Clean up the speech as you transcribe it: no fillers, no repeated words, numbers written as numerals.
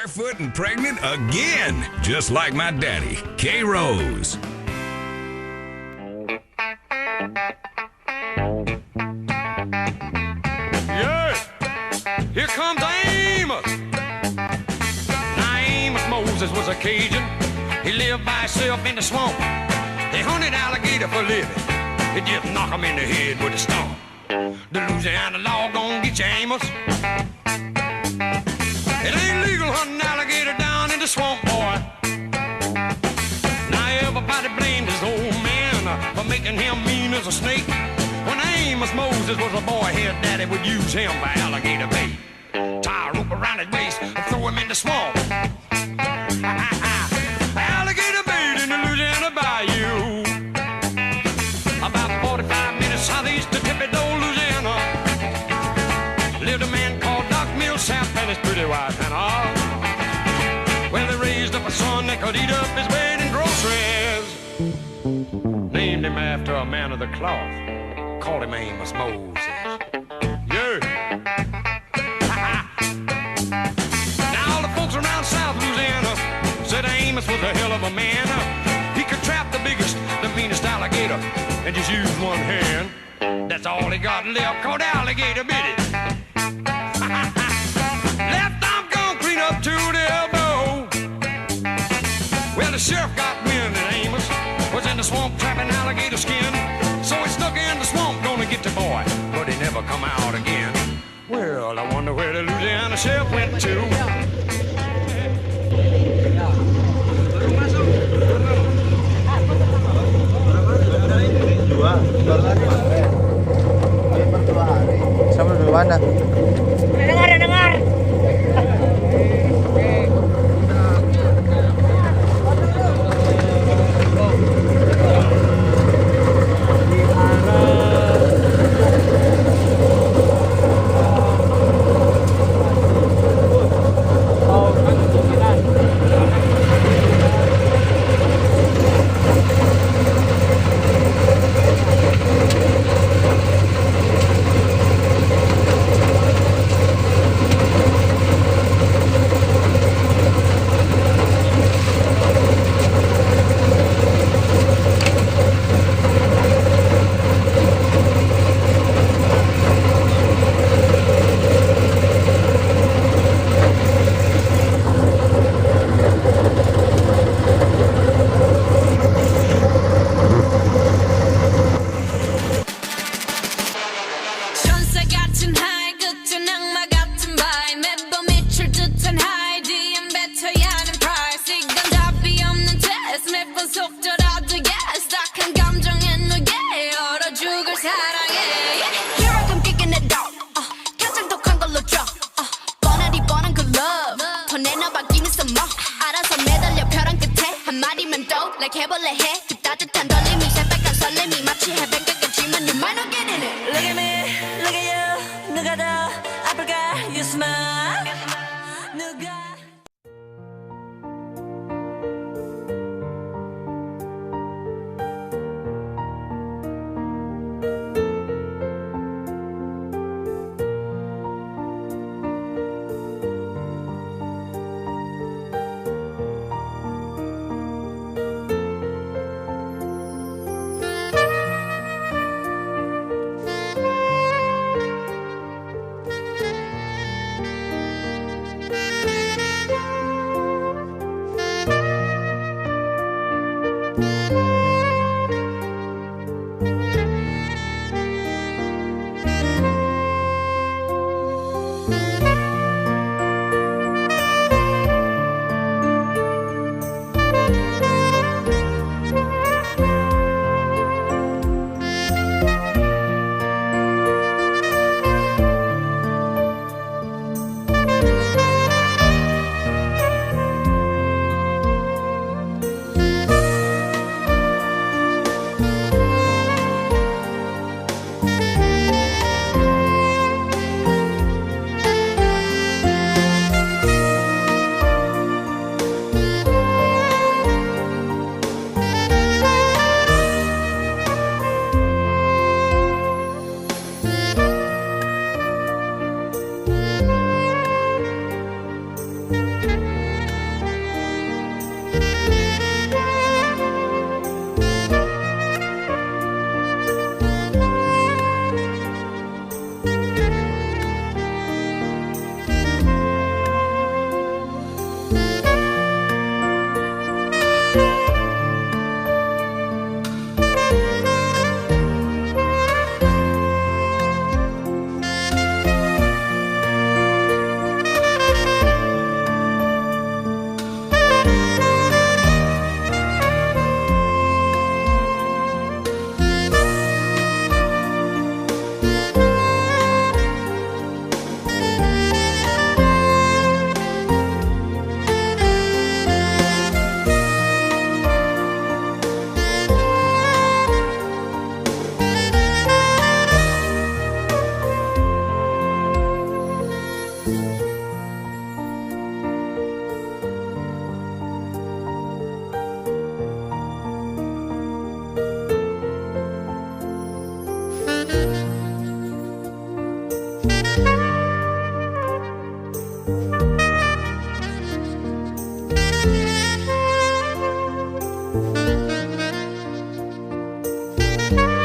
Barefoot and pregnant again, just like my daddy, K. Rose. Yeah, here comes Amos. Now Amos Moses was a a Cajun. He lived by himself in the swamp. He hunted alligator for a living. He just knock him in the head with a stomp. The Louisiana law gon' get you, Amos. It ain't legal hunting alligator down in the swamp, boy. Now everybody blamed his old man for making him mean as a snake. When Amos Moses was a boy, his daddy would use him for alligator bait. Tie a rope around his waist and throw him in the swamp. Alligator bait in the Louisiana bayou. About 45 minutes southeast of Thibodaux, Louisiana, lived a man called Doc Millsap and his pretty wife Hannah. Well, they raised up a son that could eat up his bed and groceries. Named him after a man of the cloth. Called him Amos Moses. Yeah. Now all the folks around South Louisiana said Amos was a hell of a man. He could trap the biggest, the meanest alligator and just use one hand. That's all he got left, called alligator bit it. Left arm gone clean up to the elbow. Well, the sheriff got wind that Amos was in the swamp trapping alligator skin. So he snuck in the swamp, gonna get the boy, but he never come out again. Well, I wonder where the Louisiana sheriff went to. Sama di mana? Dengar. Bye.